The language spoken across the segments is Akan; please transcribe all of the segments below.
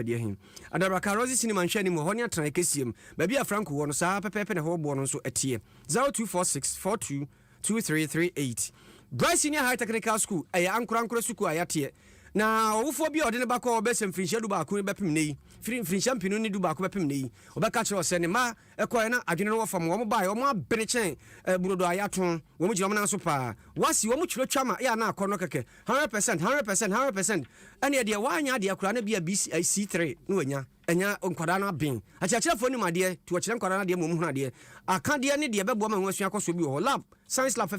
dia him adara karozi cinema nhwani mu honya tran kesiem ba bia franco wo no saa pepepe ne ho bo no so etie 0246422338 Bryce Senior High Technical School aya ankura school ayate na owufo bia ode ne bakọ obesem frinhia du ba ko bepem nei frinhia mpinu ni du ba ko bepem nei obeka kire ose ne ma ekoy na adwene no fam wo mo ba wo mo abene chen burodo ayaton wo mo jira mo na so pa wasi wo mo twiro twama ya na akọ no keke 100% ane de wanya de akura na bia BC3 no wanya enya nkwada na bin achiachirefo ni made to achire nkwada na de mo mu hu ade aka de ne de bebo ma nwasua koso bi ho lab science lab fe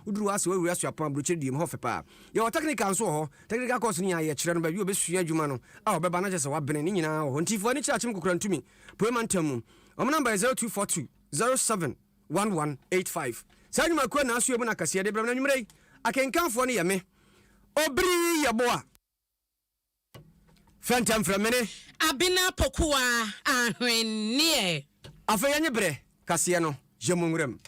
uduru ase we asu apan broche de mo ho fe pa yo technical so ho technical course ni ya chire no ba bi obesua adwuma no a obeba na jese wa bene ni nyina ho ntifo ni chirachim kokora ntumi poemantam omo number 0242 071185 sanuma ko na asu emu na kase de bra na nwumrei akenkanfo ni ye me obri yeboa Phantom from mene Abina Pokua ahwennie afanye bre kase no jemungrem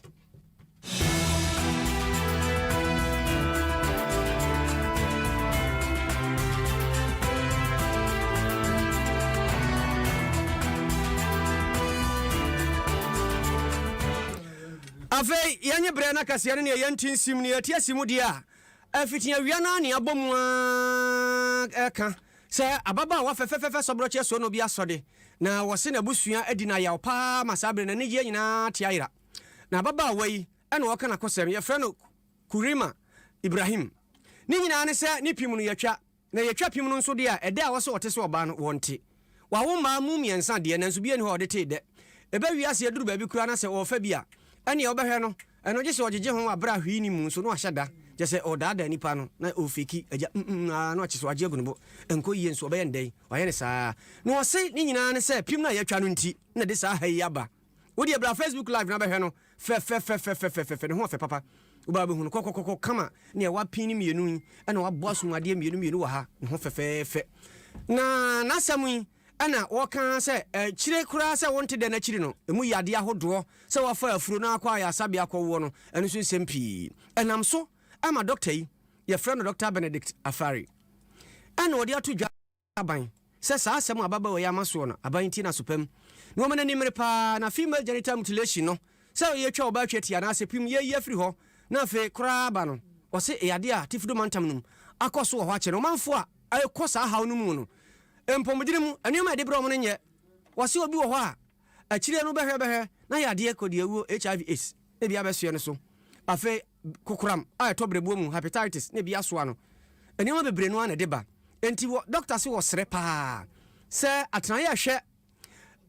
afei yanye bre na kase no ne yantinsim ne yatiasim dia afitia wiana ne abomu eka se ababa wa fefefefe sobroche so no bia sode na wose na busua adina ya pa masabre na nije nyina tiaira na baba wai ene woka na kosem ye frɛ no Kurima Ibrahim ni nyina ne se ni pim no yatwa na yatwa pim no nso de a ede a wose wote se oba no wonte wa wo ma mu miensa de na nso bia ni ho de te de eba wiase aduru ba bi kura na se ofa bia ene ye obehwe no eno gye se ogege ho abra hwi ni mu nso no ahyada jese odada nipa no na ofiki aja no achiso agye agunubo enko yie nso obeyen den waye ne saa no ose ni nyina ne se pim na yatwa no nti na de saa hayi aba wodi abra Facebook live na behwe no fe ne ho fe papa uba be hunu kokokoko kama ne wa pin ni mienu na wa boaso ade mienu wa ha ne ho fe na nasamu ana woka se chire kura se wonte de na chiri no emu yade ahodo se wa fa afuro na akwa ya sabe akwo no eno so nsempii enam so ama doctor yi your friend Dr. Benedict Afari ana odi atu dwa aban se saa asem ababa we ya maso no aban ti na sopam no mena nimre pa na female genital mutilation no se ye twa oba tweti ana asepim ye afiri ho na fe kura ba no o se yade a tifudo mantam num akoso ho ache no manfo a akosa haw no mu no empomudire mu anima de bro mo nye wase obi wo ho a achire no behwe na yade ekodi ewu HIV/AIDS e bia beso ne so afa kokuram a tobrebo mu hepatitis ne bia so ano anima bebre no ana de ba enti doctor se wo sere pa se atena ya hwe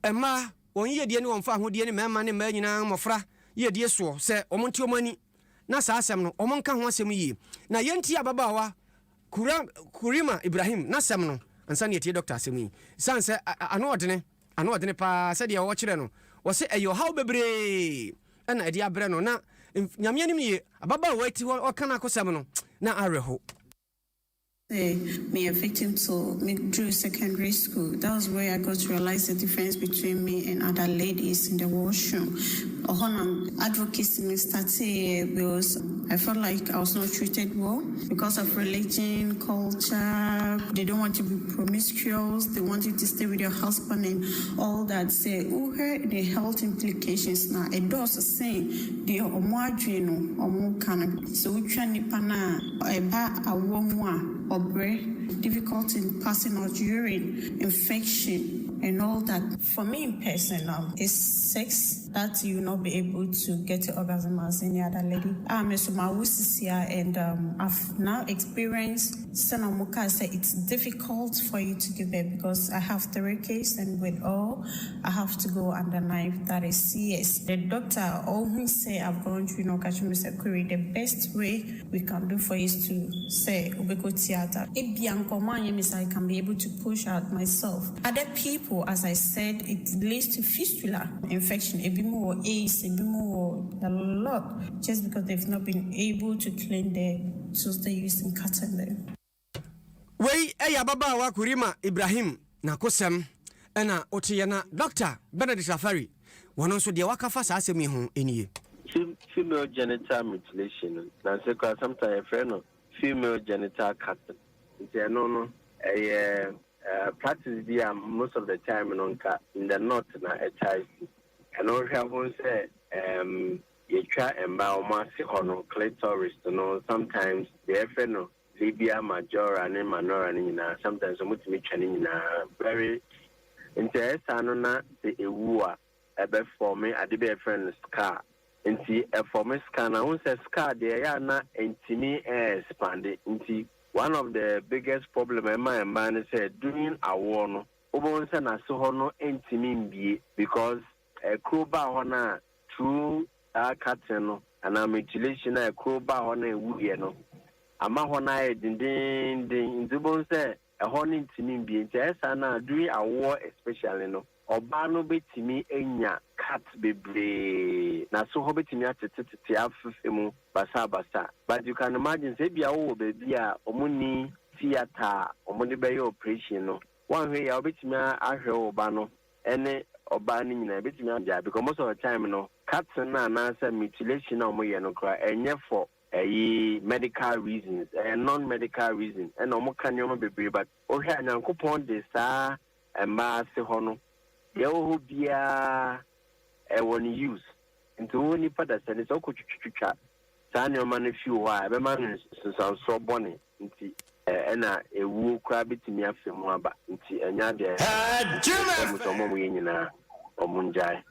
ema onye die ne wonfa hodie ne mema ne ma nyina mofra ye die so se omonti omani na sa asem no omonka ho asem yi na yenti ababawa Kurima Ibrahim na asem no ansa ne tie doctor asem yi sanse ano odene pa se de wo kire no wo se eyo how bebre ana edi abre no na nyame anim ye ababa wati o kana kosam no na areho me a victim to through secondary school. That was where I got to realize the difference between me and other ladies in the washroom. Advocacy started because I felt like I was not treated well because of religion, culture. They don't want to be promiscuous. They want you to stay with your husband and all that. Say, the health implications now. It does the same. The omoadreno omokana. So we try nipana eba awomwa. Difficult in passing out urine, infection, and all that. For me in person, it's sex that you will not be able to get an orgasm as any other lady. I'm a Sumawusisia, and I've now experienced Sanamuka say it's difficult for you to give birth because I have 3 kids, and with all, I have to go under knife. That is CS. The doctor always say I've gone through the best way we can do for you is to say Ubeko theater. I can be able to push out myself. Other people, as I said, it leads to fistula infection, a bit more AIDS, a bit more a lot, just because they've not been able to clean the tools they use in cutting them. Wei baba wa Kurima Ibrahim na kosem ena otiyana Dr. Benedict Afari wono so de wakafa sa asemi ho eniye female genital mutilation na se kwa sometimes friend no female genital cutting. No, practice there most of the time in the north na HIV. And all have say you try and bow massive hono clitoris sometimes the FN Libya major and minor and sometimes very interesting na the ewua ebe for me ade be friend scar nti for me scar na won say scar there ya na ntimi expand nti one of the biggest problem my man said doing awo no obo say na so ho no ntimi mbie because kroba ho na through curtain no and mutilation na kroba ho na ewuye no ama ho na dindin ntibo say ho no ntimi mbie nti esa na doing awo especially no oba no betimi enya cat bebre na so ho betimi atete afemu basa but you can imagine say bia wo baby a omuni theater omuni be your operation no one way ya betimi ahwe oba no ene oba ni nyina betimi anja because most of the time no cat na say mutilation na omoye no kra enye for medical reasons and non-medical reasons and omo kanyo bebre but o hwe anyankopon de sa ema se ho no Yo bia won use into woni pada sene so ko twitwitwa sa ne o man fi wo a be man so bone nti na ewu kra betimi afemu aba nti enya de so mo nyina omunjai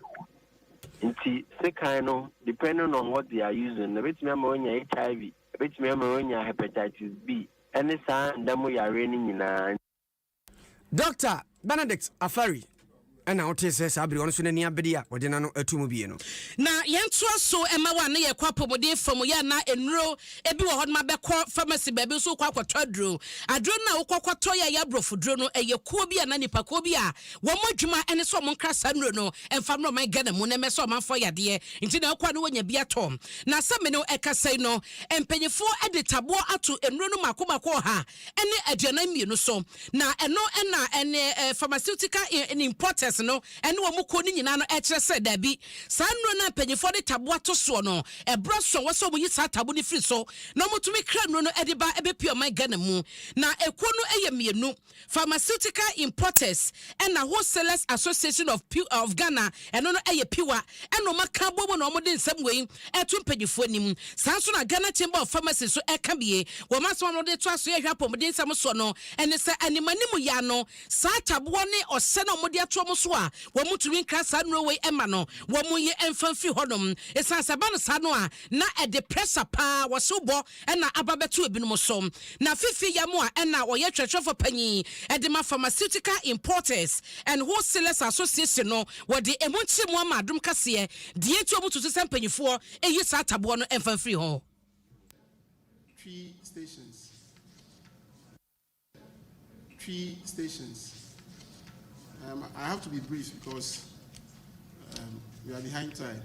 nti sekai no depending on what they are using na betimi ama onya HIV betimi ama onya hepatitis B ene sa ndamo yare ni nyina. Dr. Benedict Afari and out says Sabri on Sunani Abedia, or Denano Etumubiano. Na yentua so ema wa na ye kwa pomode from ya na enro ebi wo hod ma be kwa pharmacy baby so kwa kwatodro adro na wo kwakwato ya brofudro no eye kuo bi na nipa kuo bi a wo modwuma ene so mo nkrasa nro no emfa no ma gana mu na me so ma fo yade nti na kwa no wonya bi atom na same no ekasai no empanyefo ede tabo ato enro no makomako ha ene aduana mienu so na eno ene pharmaceutical importers no ene wo mko ni nyina no ekire se da bi sanro na panyefo de tabo ato so no ebro so wo so mo yi sa tabo ni free so na motumi kra no ede ba ebepio man gana mu na eko no eye mienu pharmaceutical importers and a wholesalers association of Ghana eno no eye piwa eno maka bobo no mo de nsam wei etu panyefo nim sanso na Ghana Chamber of Pharmacy so eka bie wo maso no de to aso ye hwapom de nsam so no ene se animanimu ya no sa tabo ne ose no mo de ato mo so a wo mutumi nkra sa no wei ema no wo mo ye emfamfi hodom esansa ba no sa no a na e de pressure pa wo so bo na ababeto ebinom so na fifi ya mo a na wo ye twetwefo panyi e de ma pharmaceutical importers and wholesalers association no wo de emunchi mo ma adom kase de etu omututu sempanyifo eyi sa tabo no emfamfi ho 3 stations. I have to be brief because we are behind time.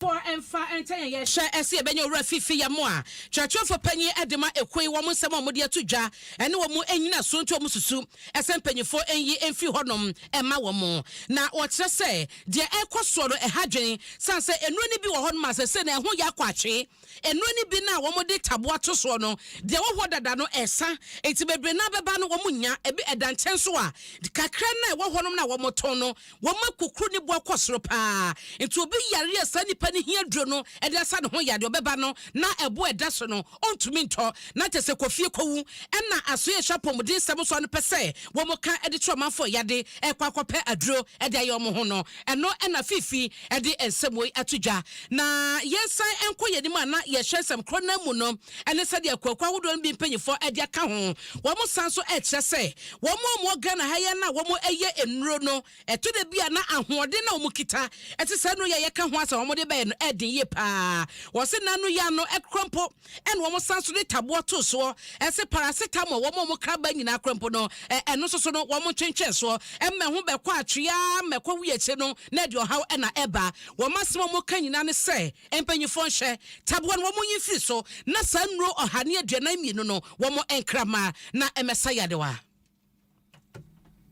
For emfa enten ye hwe ese ebenye ora fifi ya mo a twatwefo panyi edema ekoi wo nsem omode atudwa ene wo mu enyina so nto mu susu ese mpanyifo enyi emfi honom ema wo mo na wo kire se de ekoso ro ehadwen sanse enuro ni bi wo honom asese na eho ya kwatwe enuro ni bi na wo mode tabo ato so no de wo hodada no esa enti bebre na beba no wo munya ebi edanchen so a kakra na wo honom na wo moton no wo makukru ni bo akosoro pa enti obi yare esa ni ni hia dro no e de asa ne ho yade obeba no na ebo eda so no ontumi nto na tese kofie kowu na aso ye shapom din sem so no pese wo mo ka e de tromanfo yade e kwakope adro e de ayo mo ho no eno na fifi e de ensem we atudwa na yensan enko yenim ana ye hwesem krona mu no ene se de akwakwa wodo bi mpanyifo e de aka ho wo mo san so e kire se wo mo Ghana ha ye na wo mo eye enuro no e to de bia na ahode na wo mo kita e te se no ye ka ho asa wo mo de no edin ye pa wo se nanu ya no ekrompo en wo mo sanso de tabo to so ese paracetamol wo mo kraba nyina krompo no eno so no wo mo twenche so emme ho be kwa atwea mekwa wiache no na de ohaw na eba wo masemo mo ka nyina ne se empanyifo nhye tabo no wo mo yifiri so na sanro ohane aduana mienu no wo mo enkrama na emesa yadewa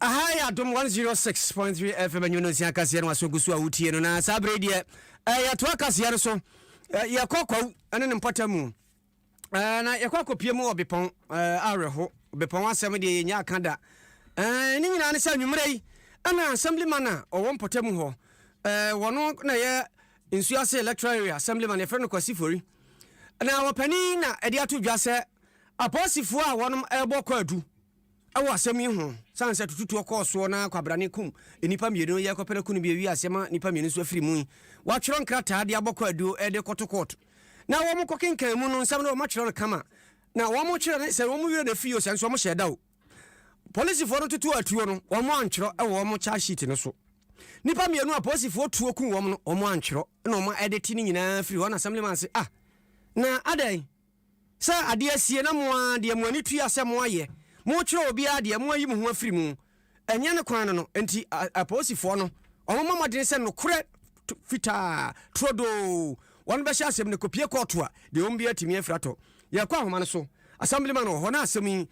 Hi, Adom 106.3 FM Nyonosia Kasiano Asogusu Utie no na sabre de ya to Kasiano so ya kokko ene ne mpatamu na ya kokko pie mu obepon areho obepon asem de nya akada ni nyina ne sa nwumre yi ana assemblyman a owo mpatamu ho wono na ye Nsuase Electoral area assemblyman ye freno Kwasifori na wopani na ede ato dwase aposifo a wonom ebokọ adu awo asem yi ho sanse tututu okoso na kwabrane kum enipa mienu ye kopere kunu bi wi asema nipa mienu so afiri mu wa twero nkrata de abokọ adu ede kotokot na wo mo kokenkan mu no nsam na wo ma twero kama na wo mo twero se wo mo wi na fio sanse wo mo hyeda o police for tutu atuo no wo mo antwero e wo mo charge sheet no so nipa mienu aposifo tuo kun wo mo no wo mo antwero na wo mo edit ni nyina firi ho na assemblyman se na adai sa ade asie na mo de mo ani tu asem mo aye mo twere obi ade mo ayi mo ho afiri mu enye ne kwan no enti aposifo no omo modene se no kore fita trodo won be sha asem ne kopie koto a de ombi atimi afrato ye kwa homa no so assemblyman ho na asem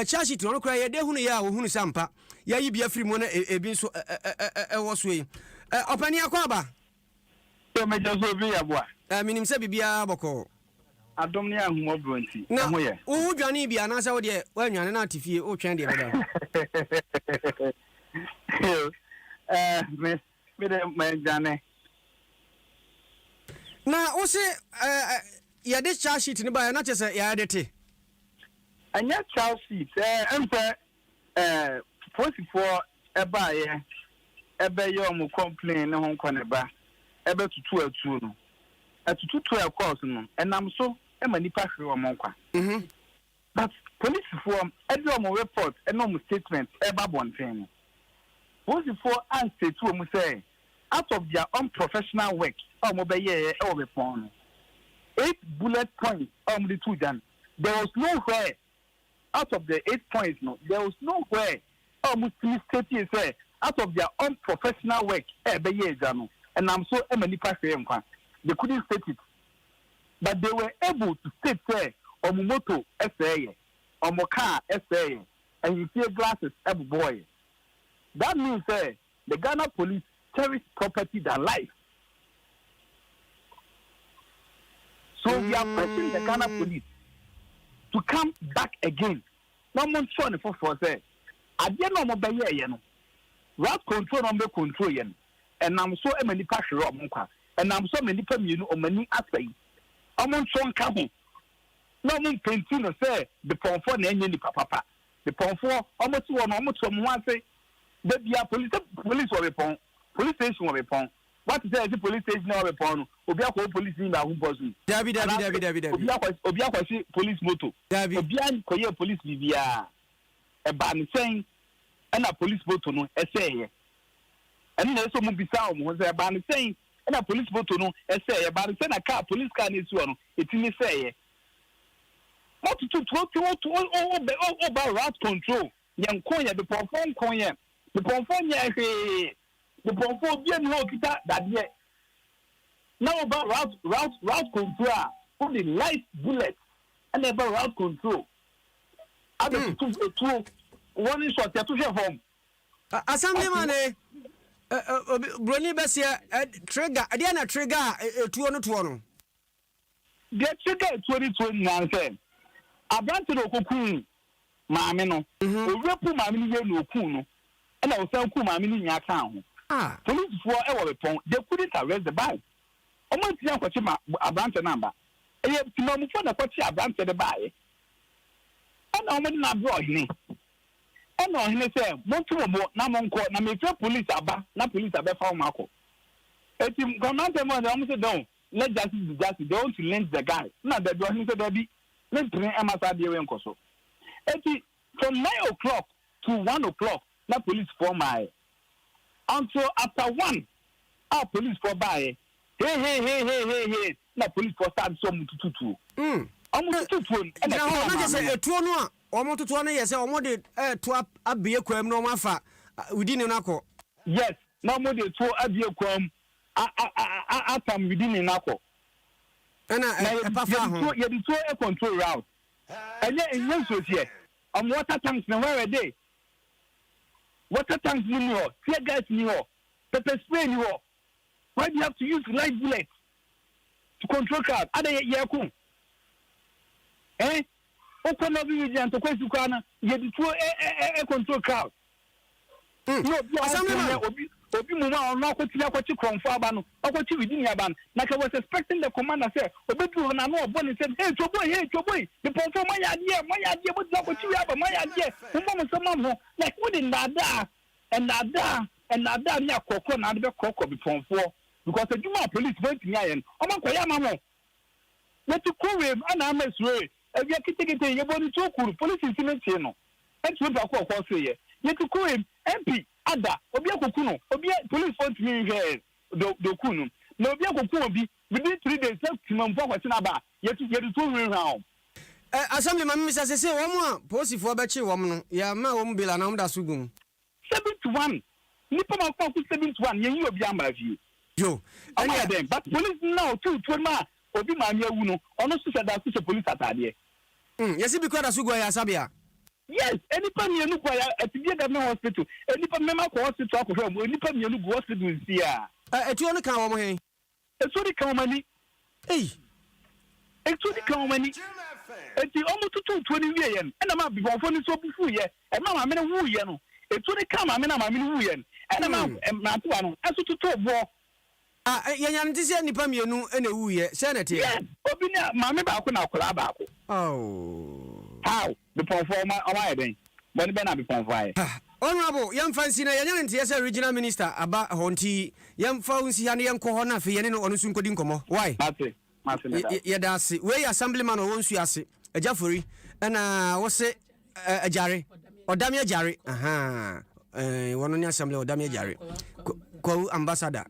charge to no kora ye de hunu ya ohunu sampa ya yi bi afiri mu na ebi so wo so yi opani akwa ba to me just obi ya boa minim se bibia boko Adom ne ahumo bronti ho ye wo dwane bia na sa wo de wanwane na atifie wo twen de beda me de dwane na wo se ya de charge sheet ne ba na chese ya de te anya charge sheet empe for eba ye ebe ye omo complain ne ho nkone ba ebe tutu atu no atututu e course no enam so e manipa hwe o monkwa but police for every omo report and no statement e ba bonten police for answer to omo say out of their unprofessional work omo be ye e o be pon 8 bullet points omo the two done there was nowhere out of the 8 points no there was nowhere omo state say out of their unprofessional work e be ye no enam so e manipa hwe nkwa. They couldn't state it, but they were able to state say omumoto SAE, omoka SAE, and you see glasses every boy. That means the Ghana police cherish property than life. So we are pressing the Ghana police to come back again. No one shown for say, I didn't know about ye no. Route control number control yen, and I'm so many passion of monka. And I'm so many people or many asay. I'm on strong couple. No one painting say the pond for any papa. The pond for almost one say that the police or a police station or a pond. What is the police station or a pond? Obia police in our bosom. David. Obia police moto. David. Obia Koya police via a ban saying and a police moto no essay. And there's some bizarre was a ban saying. And a police motor no say about send a car police car needs one it in say what to about route control young conya the perform conya the perform the perform bien no kita that yet now about route control only light bullet and about route control other two one is what to share home assemblyman Brony Bessia trigger, Adiana trigger, 2 on 2 on. Get trigger 2029 say. I brought to the cocoon, Mamino, Repu Mammy no Kuno, and I was saying Kumamini in your town. Police for our phone, they couldn't arrest the bag. Almost young Cochima, a branch number. And yet, to know before the Cochia branch the buy. And I'm not brought me. No, he say, "Montu mo na monko na me fe police aba na police aba fa mako." Etim command them on say down. Let justice don't lynch the guy. Na the do he say there be. Let train amasa dey wen koso. Eti from 9 o'clock to 1 o'clock na police for my. Until after 1, our police for buy. Hey. Na police for start some tutu. Tutu. And na say etuo no a omo toto na yese omo de to abie kwam no mafa within nako. Yes, no mo de to abie kwam atam within nako. Na pafa ho. You de to control route. And then in so here. Water tanks na where dey. water tanks ni ho, tear gas ni ho, pepper spray ni ho. Why do you have to use live bullets to control crowd? Ada yakum. Open up region to question kana ye the control crowd. No, obi muma ono akwoti akwoti kronfo aba no akwoti within yaban na I was expecting the commander say obedu na no oboni say hey choboy the ponfo maya but akwoti wi aba maya die mo so mam like we dey nada and nada ni akoko na be kokko be ponfo because the Juma police went near yen o man kwaya mamo let to call him and am sure e bi kitikite ye boni to kuru police intimate no and to ba ko say ye let to call him MP Ada obi akoku no obi police want me here do kunu na obi akoku obi within 3 days timamfo kwati na ba ye to win round assembly man Mr. Sese wo mu posifo ba chi wo mu no ya ma wo mu bila na wo da sugum 7-1 nipa ma ko 7-1 ye yi obi amara fi yo any them but police now too ma obi ma anya wu no ono so say da so police atade yes because da sugo ya sabia. Yes, any person you kwa at the government hospital. Any person ko hospital akwo hwe any person you go hospital nsi a. Etu onu kan wo mo hen. Etu di kan mani. Etu di kan mani. Eti omo tutu 20 wie yen. E na ma bifo ni so bufu ye. E ma me ne wu ye no. Etu di kan ma me na ma me ne wu ye. E na ma na to ano. Aso tutu obo. Yenya nti se nipa mienu e na wu ye. Se na te. Yes, obi na ma me ba ko na akola ba ko. Oh. How? The performer am I then? But ben be convoy. Honorable, young fancy na yanya nti yesa regional minister aba honti yam fa unsi ya ne yanko ho na fe yene no onu sun kodi nkomo. Why? Mate. Ye da se. We assemblyman o wonsu ase. Ejafori na wo se ajare. Odami ajare. Aha. Wono ni assembly odami ajare. Ko ambassador.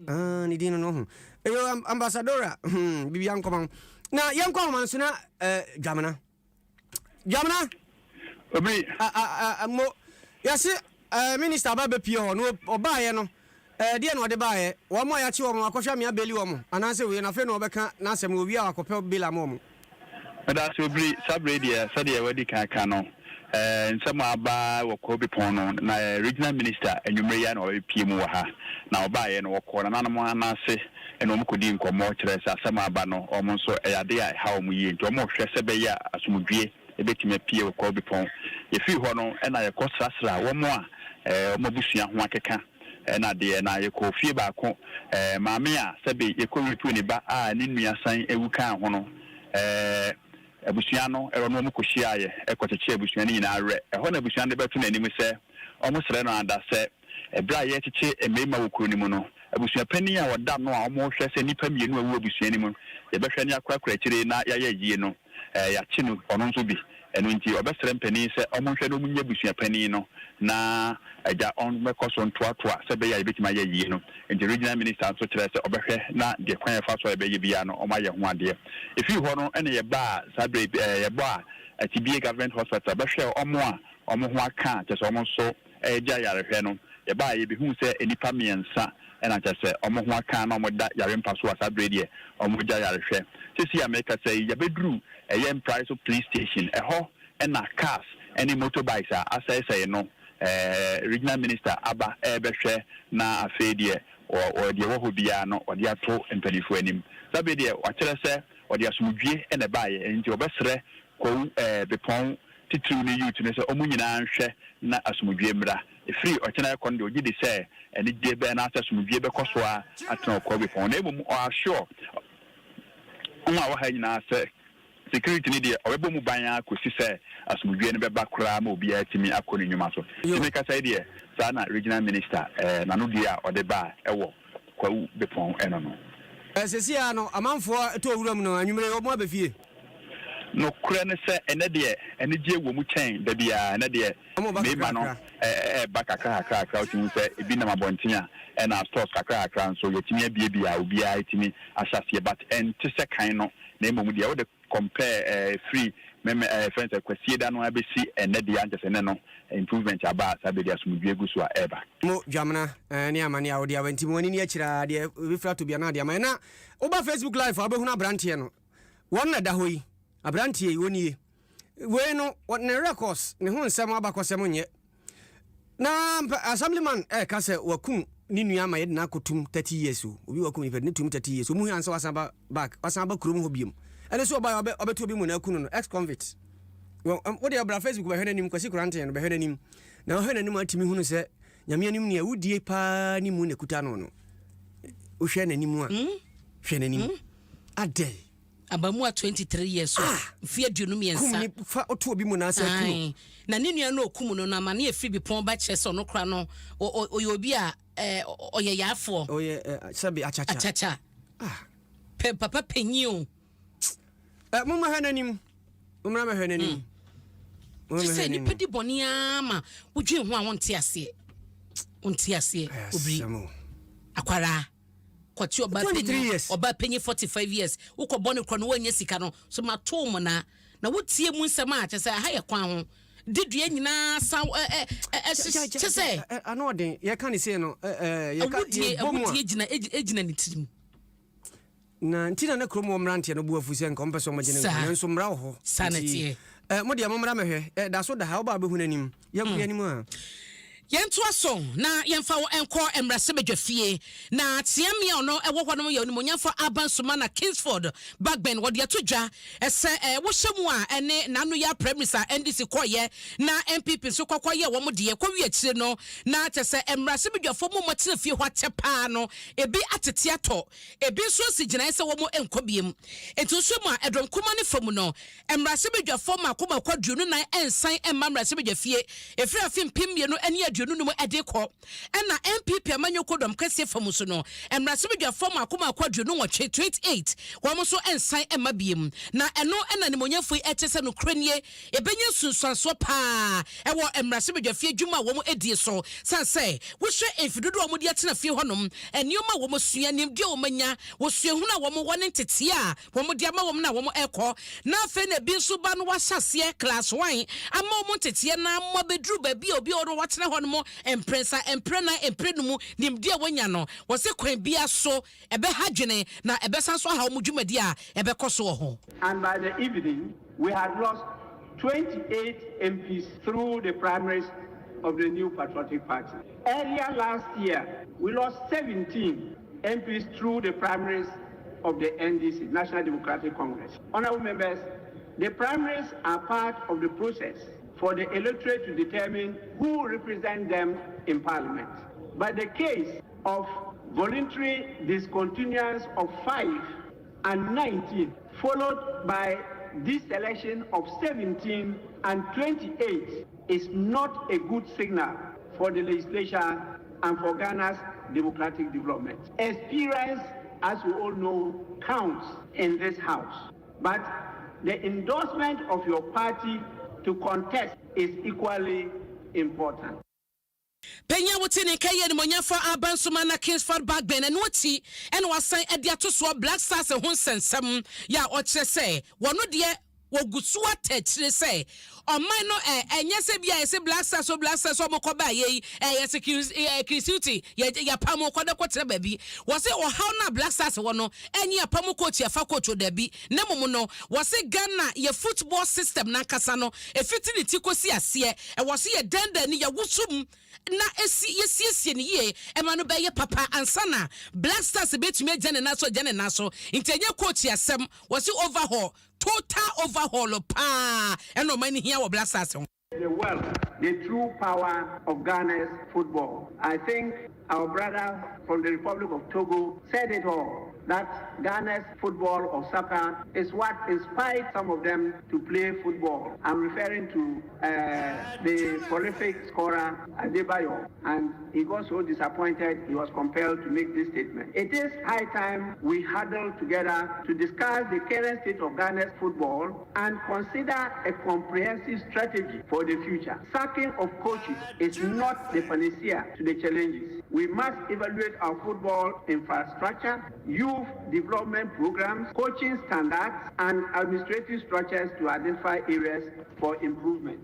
Ni dino no ho. Eyo ambassadora. Bibi yanko na yanko man suna Jamana Obi mo yase minister ba be pie ho no obaye no de no de baye wo mo ya chi wo mo akohwa me abeli wo mo anase we na fe no obeka na asem obi a akopɛ bila mo Ada so Obi sabre dia so de wadi kan no nsɛm aba wɔ ko bi pon no na regional minister enwumre ya na o pie mu wɔ ha na obaye no wɔkɔ na nanom anase eno mo kodi nkɔmɔ kyerɛ sɛ asɛm aba no ɔmo nso ɛyade a ha ɔmo yie nti ɔmo hwɛ sɛ bɛyɛ asomdwie ebetime pie wɔ ko bi pon yefi hɔ no ɛna yɛkɔ srasra wɔ mo a ɔmo busua ho akeka ɛna de na yɛkɔ fie baako maame a sɛbe yɛkɔ repu ne ba a ne nua san ewu kan ho no abusua no ɛwɔ no ɔmo kɔhyia yɛ ɛkɔkyekyɛ abusua ne nyinaa rɛ ɛhɔ na abusua no bɛto n'anim sɛ ɔmo srɛ no ada sɛ ɛbra yɛkyekye mmarima wɔ kuro ne mu no abusua panin a wɔda no a ɔmo hwɛ sɛ nipa mmienu a ɛwɔ abusua ne mu yɛbɛhwɛ ne akɔakora akyire na yɛayɛ yie no yɛakye no ɔno nso bi ɛno nti ɔbɛsrɛ mpanin sɛ ɔmo hwɛ no ɔmo nyɛ busua panin no na agya ɔn mɛkɔ so ntoatoa sɛ bɛyɛ a yɛbɛtumi ayɛ yie no nti regional minister nso kyerɛ sɛ ɔbɛhwɛ na deɛ kwan yɛfa so a yɛbɛyɛ biara no ɔmo ayɛ ho adeɛ ɛfiri hɔ no ɛna yɛba a saa berɛ yɛbɔ a atibie government hospital bɛhwɛ ɔmo a ɔmo ho aka kyɛ sɛ ɔmo nso ɛgya yarehwɛ no yɛba a yɛbɛhu sɛ nnipa mmiɛnsa ɛna kyɛ sɛ ɔmo ho aka na ɔmo da yare mpa so a saa berɛ deɛ ɔmo gya yarehwɛ sisi America sɛ yɛbɛduru ɛyɛ Price police station ɛhɔ ɛna cars ɛne motorbikes a asɛesɛe no regional minister aba ɛbɛhwɛ na afei deɛ ɔde wɔ hɔ biara no ɔde ato mpanimfoɔ anim sabe deɛ wakyerɛ sɛ ɔde asomdwie ɛna baayɛ nti ɔbɛsrɛ kɔw bepɔn titiriw ne youth ne sɛ ɔmo nyinaa nhwɛ na asomdwie mmra efiri ɔkyena ɛkɔ no deɛ ɔgye de sɛ ɛne gye bɛɛ na asɛ asomdwie bɛkɔ so a atena ɔkɔ bepɔn na mmom ɔasure ɔmo a wɔha nyinaa sɛ security ni deɛ ɔbɛbɔ mu ban a kɔsi sɛ asomdwie no bɛba koraa ma obiara tumi akɔ ne nnwuma so tumi kasa deɛ saa na regional minister nano deɛ a ɔde ba ɛwɔ kwawu bepɔn ɛno no sesi a no amanfoɔ to owura mu no anwumere ɔmo abɛfie no kura ne sɛ ɛnɛ deɛ ɛne gye wɔ mu kyɛn da biara ɛnɛ deɛ mema no ba kakra wotumi sɛ ebi nam abɔnten a ɛna stores kakra nso yɛtumi abiebie a obiara yɛtumi ahyɛseɛ but ɛnte sɛ kan no na mmom deɛ wode compare free friends kwasie da no abɛsi ɛnɛ deɛ ankyɛ sɛ ne no improvement aba saa bɛdi asomdwie gu so a ɛba mo dwamena ne amane a wode awanti mo ani ne akyira deɛ bɛfira to bia na deɛ ma na woba Facebook live a wobɛhunu abranteɛ no wɔn na da hɔ yi abranteɛ yi wɔnie wei no ne records ne ho nsɛm abakɔsɛm nyɛ Na assemblyman ka se wakum ni nua ma yedna kotum 30 years obi wakum ni tum 30 years mu hu ansa wasaba back wasaba kurum ho biem ene so oba obeto bi mu na kunu no ex convict wo de abra Facebook ba hwenanim kwasi kurante no ba hwenanim na hwenanim atimi hunu se nyame anim ne awudie pa ni mu ne kuta no no o hwe nanim a hwe nanim ade abamu 23 years so fie duonu miensa kum ni fa oto obi mu na asa kunu na ne nua no okum no na ma ne efi bi pon ba che so no kra no oyobi a oye yafo oye sabi achacha papa penyu mumma hananim umra ma hananim se ni pedi boni ama wodwe ho a wonte ase obri akwara kwati oba penye 45 years ukọ boni kro no wanya sika no so ma to mo na wotie mu nsema a chese ha ye kwan ho didue nyina sa chese anoden ye kan se no ye ka ejina ni tirim na ntina na kromo mrante no buafu se nko mpeso magene nso mra ho sanity mo dia mo mra mehwe da so da ha oba behunanim yakuyanim a yentu aso na yemfa wo enko emrase bedwafie na tiamia ono ewo hɔ no ye oni monyamfa abansoma na Kingsford Backben wo de atodwa ese wo hyemu a ene nanu ya primaries a NDC koye na MPP so kokoye wo mo de kowie akire no na tese emrase bedwafo mo motena fie hɔ atepa no ebi atete ato ebi so si gina ese wo mo enkobiem enti so mu a edom kuma ne fam no emrase bedwafo ma koma kwadru no nan ensan emma emrase bedwafie efira fim pimmie no ene no no edekọ na MPP amanyoko dom kase fam so no emrase bedwafo ma akoma kwadru no wɔtwe 28 wɔn so ensan emabiem na eno na ne monyafo etese no kranie ebenye sunsuanso pa ɛwɔ emrase bedwafie dwuma wɔn edie so sanse wo hwɛ enfidodo wɔn de atena fie hɔnom enioma wɔn sua nimde wɔn anya wo sua hu na wɔn wɔne tete a wɔn de ama wɔn na wɔn ɛkɔ na afa na bi nso ba no wahyase class 1 ama wɔn tete na mo bedru ba bi obi ɔno watena hɔnom empresa emprena emprenumu nimdia wanya no wose kwan bia so ebe hadwene na ebe sanso ha omudwumadi a ebe koso ho. And by the evening we had lost 28 MPs through the primaries of the New Patriotic Party. Earlier last year we lost 17 MPs through the primaries of the NDC, National Democratic Congress. Honorable members, the primaries are part of the process for the electorate to determine who represent them in Parliament. But the case of voluntary discontinuance of 5 and 19, followed by deselection of 17 and 28, is not a good signal for the legislature and for Ghana's democratic development. Experience, as we all know, counts in this House. But the endorsement of your party to contest is equally important. Penya wotini kaye ni monyafo abansoma na Kingsford Backben and woti and wasan ediato so Black Stars ho nsensem ya okire se wono de wogusuwa techire se oman no enyese bia ese Black Stars so mokoba ye security ya pamo kwada kwatere baby wose ohaw na Black Stars wono enye ya pamo coach ya fa coach odabi na momo no wose Ghana ye football system na kasa no efitinity kosi ase wose ye denda ni ya wusum na esi ni ye ema no beye papa ansana Black Stars betumi jane na so intenye coach ya sem wose overhaul total overhaul pa eno mani here wo Black Stars. The wealth, the true power of Ghana's football. I think our brother from the Republic of Togo said it all, that Ghana's football or soccer is what inspired some of them to play football. I'm referring to the prolific scorer Adebayo, and he got so disappointed he was compelled to make this statement. It is high time we huddle together to discuss the current state of Ghana's football and consider a comprehensive strategy for the future. Sacking of coaches is not the panacea to the challenges. We must evaluate our football infrastructure, youth development programs, coaching standards, and administrative structures to identify areas for improvement.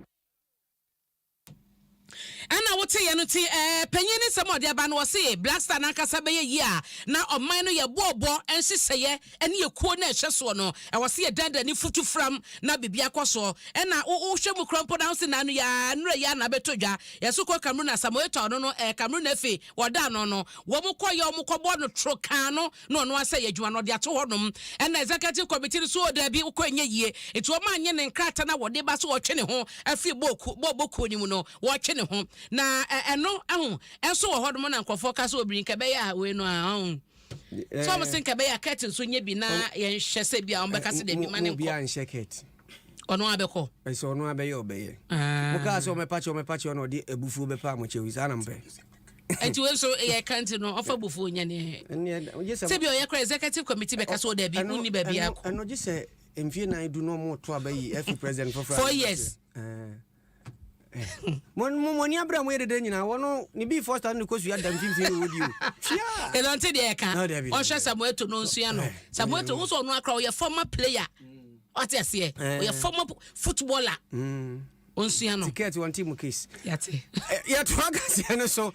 ana wote ye no ti panyin ni samo de aba no se blaster na kasa be ye a na oman no ye bobo enseseye ene ye kuo na ehwe so no e wo se ye danda ni futu fram na bibia kwaso na wo hwemu krompo na se na no ya nura ya na betodwa ye so ko Cameroon Samoeto no Cameroon efe woda no wo mo koye wo mo kobo no trokan no no ase ye adwuma no de ato hodom ena executive committee so da bi ko enye yie etu o ma nye ne nkrata na wo de ba so wo twe ne ho afi boku ni mu no wo twe ne ho na eno ahu enso wo hodom na nkofo ka so obrin kebe ya we no ahu so mo sin kebe ya curtain so nye bi na ye nhye se bi a on be ka se de bi ma ne bi a nhye ket ono abeko eso ono abeye obeye mo ka so me pachi ono de ebufu be pa mo chewi sana mpe enti we so ye kanti no ofa bufu nya ne se bi o ye kra executive committee be ka so da bi unni ba bi akọ eno je se emfie na edu no mo to abayi every president for 4 years Moni abra mo yede nyina wono ni bi first time ko su ya dam fimfini wodi o hia e don te de ka o hwe Samueto no nsu no Samueto wo so no akra o ye former player what you say o ye former footballer onsu no ticket one team case yate ya to agase no so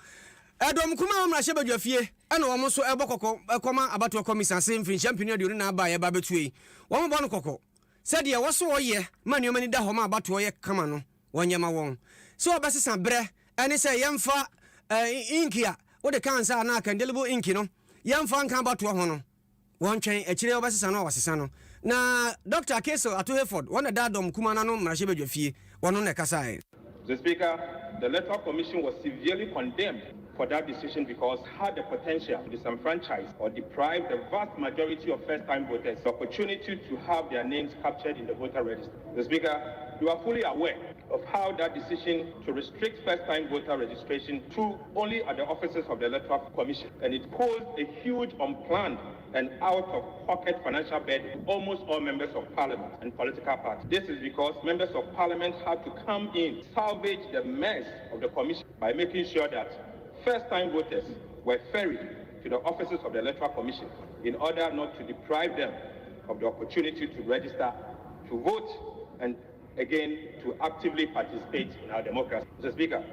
Adom kuma mo rahye badwafie ana wo mo so ebokoko ekoma abato commission semfin champion de na aba ye ba betue wo mo bo no kokko said ye wo so wo ye mani o mani da ho ma abato ye kama no wonyama won so obasesa bre ene se yemfa inkia wo de kansa na candelible inki no yemfa nka abato ho no won twen akire obasesa no wasesa no na Dr. Keso ato Heford wona da Adom kuma na no rahye badwafie wono na kasa The Speaker, the Electoral Commission was severely condemned for that decision because it had the potential to disenfranchise or deprive the vast majority of first-time voters the opportunity to have their names captured in the voter register. The Speaker, you are fully aware of how that decision to restrict first-time voter registration to only at the offices of the Electoral Commission, and it caused a huge unplanned and out-of-pocket financial burden to almost all members of Parliament and political parties. This is because members of Parliament had to come in, salvage the mess of the Commission by making sure that first-time voters were ferried to the offices of the Electoral Commission in order not to deprive them of the opportunity to register, to vote, and again, to actively participate in our democracy. Mr. Speaker,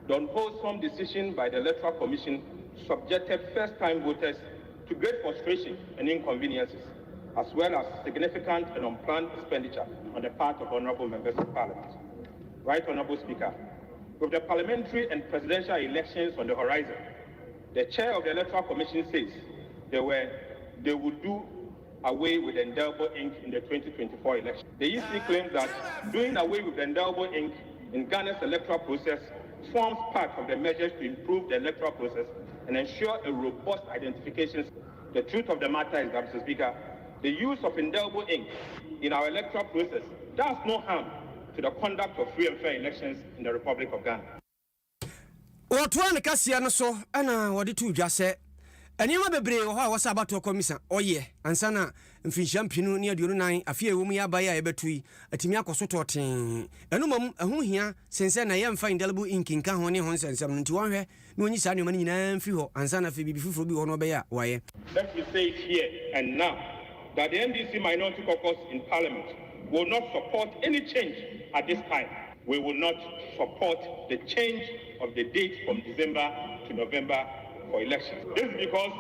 the unwholesome decision by the Electoral Commission subjected first-time voters to great frustration and inconveniences, as well as significant and unplanned expenditure on the part of honorable members of Parliament. Right Honorable Speaker, with the parliamentary and presidential elections on the horizon, the chair of the Electoral Commission says they would do away with the indelible ink in the 2024 election. The EC claims that doing away with the indelible ink in Ghana's electoral process forms part of the measures to improve the electoral process and ensure a robust identification. The truth of the matter is that, Mr. Speaker, the use of indelible ink in our electoral process does no harm to the conduct of free and fair elections in the Republic of Ghana. What one Kasia no so ana wodi tu dwa se enima bebre wo ha wo sa abato commission oye ansana mfinhia mpinu ne aduonu nan afie wo mu ya baye a yebetui atimi akoso toten enumam ehu hia sense na yemfa indelible ink nka ho ne ho sensem nti wonhwe na onyi sa ne man nyina mfi ho ansana fe bibi fufuro bi ho no baye a waye. Let me say it here and now that the NDC Minority Caucus in Parliament will not support any change at this time. We will not support the change of the date from December to November for elections. This is because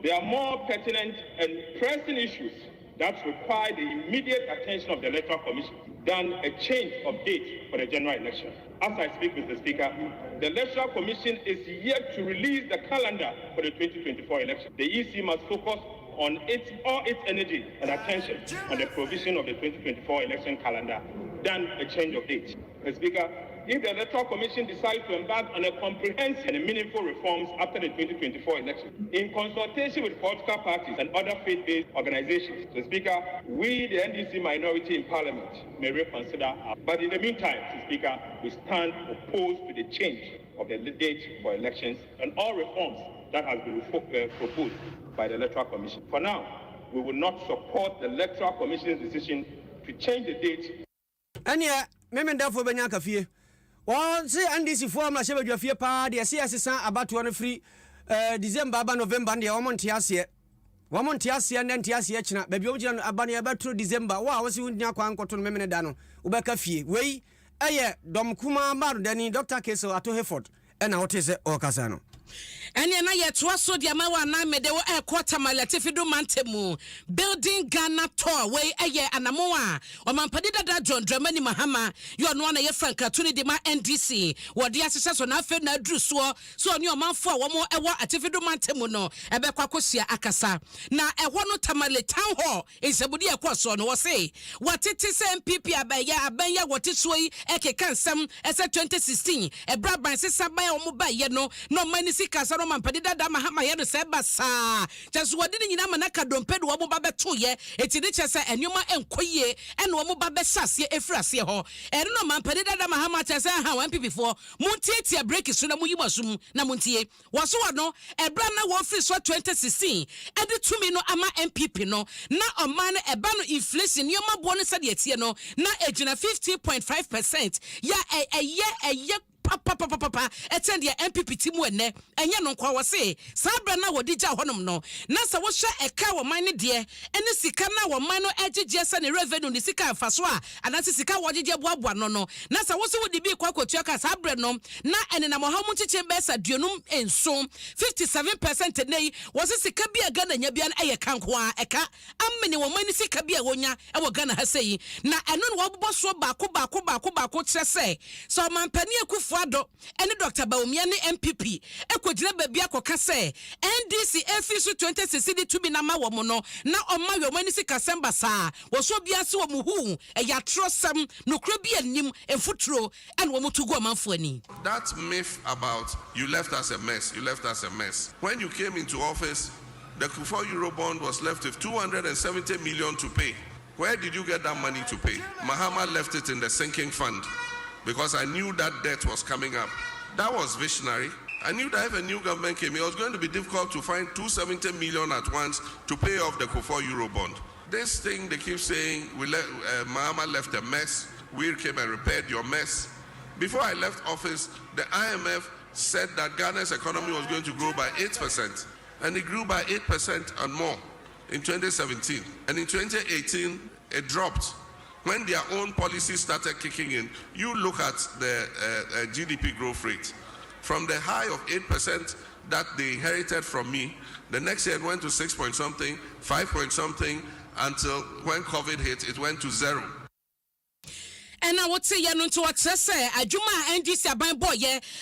there are more pertinent and pressing issues that require the immediate attention of the Electoral Commission than a change of date for the general election. As I speak, Mr. Speaker, the Electoral Commission is yet to release the calendar for the 2024 election. The EC must focus on all its energy and attention on the provision of the 2024 election calendar than a change of date. Mr. Speaker, if the Electoral Commission decides to embark on a comprehensive and meaningful reforms after the 2024 election, in consultation with political parties and other faith-based organizations, Mr. Speaker, we, the NDC minority in Parliament, may reconsider. But in the meantime, Mr. Speaker, we stand opposed to the change of the date for elections and all reforms that has been proposed by the Electoral Commission. For now, we will not support the Electoral Commission's decision to change the date. Anya, memenda fo benya kafie. Won say NDC fo amla shebe dwafie pa de se asesa abato no free December aba November de omonte ase. Womonte ase ne nte ase kina ba bi ogina aba ne abatro December wa wo se wunya kwa nkoto no memene da no ubeka fie. Wei dom kuma maru dani Dr. Keso ato Hereford ena wote se okasa no ene na ye to so dia ma wa na mede wo quarter malatifi do mantemu building Ghana tour we anamo a omampadi dada John Dramani Mahama yo no na ye franka tuni de ma NDC wo de asese so na afa na duru so oni omanfo a wo mo ewo atifi do mantemu no ebe kwakosia akasa na eho no tamale town hall esabudi ekoso no wo say watete se MPP abanya wote so yi ekeka nsem ese 2016 ebra ban sesa ban o mo ba ye no mani sika no mampadi dada Mahama ye no se basa jesu wodi ni nyina manaka dompedu wo mo ba beto ye etidi chese enwuma enkoye ene wo mo ba be hyase efrase ho ene no mampadi dada Mahama chese ha wan pipifo muntieti break so na muyimasum na muntie woso no ebra na wo free so 2016 edi tumi no ama MPP no na oman no eba no inflation yoma bo no se de etie no na ejina 50.5% ya eye papa attend the MPP team ene enye no kwa wose sabra na wodi ja honom no na sa wo hwe eka wo man ne de ene sika na wo man no agege se ne revenue ne sika afaso a anase sika wo agege boaboa no na sa wo se wodi bi kwa kotua ka sabra no na ene na mo ha mu chiche be sa duonum enso 57% nei wo se sika bi aga na nya bia na eye kanko a eka amene wo man ne sika bi a wonya e wo Ghana ha sei na eno no wo bobo so baako kire se so man pani ekufu ado ene Dr. Baumia ne MPP ekogina babia akoka se NDC efisu 2060 to be na ma wo mo no na omma wo mani sika semba saa wo so bia se wo muhu ya trosam no kra bi anim enfuturo ene wo mutu go manfo ani. That myth about you left us a mess. When you came into office, the Kufuor Eurobond was left with 270 million to pay. Where did you get that money to pay? Mahama left it in the sinking fund because I knew that debt was coming up. That was visionary. I knew that if a new government came, it was going to be difficult to find 270 million at once to pay off the Kufuor Eurobond. This thing they keep saying, Mahama left a mess, we came and repaired your mess. Before I left office, the IMF said that Ghana's economy was going to grow by 8%, and it grew by 8% and more in 2017. And in 2018, it dropped. When their own policies started kicking in, you look at the GDP growth rate. From the high of 8% that they inherited from me, the next year it went to 6 point something, 5 point something, until when COVID hit, it went to 0. And I would say, ya no to what say, a Juma NDC aban boy,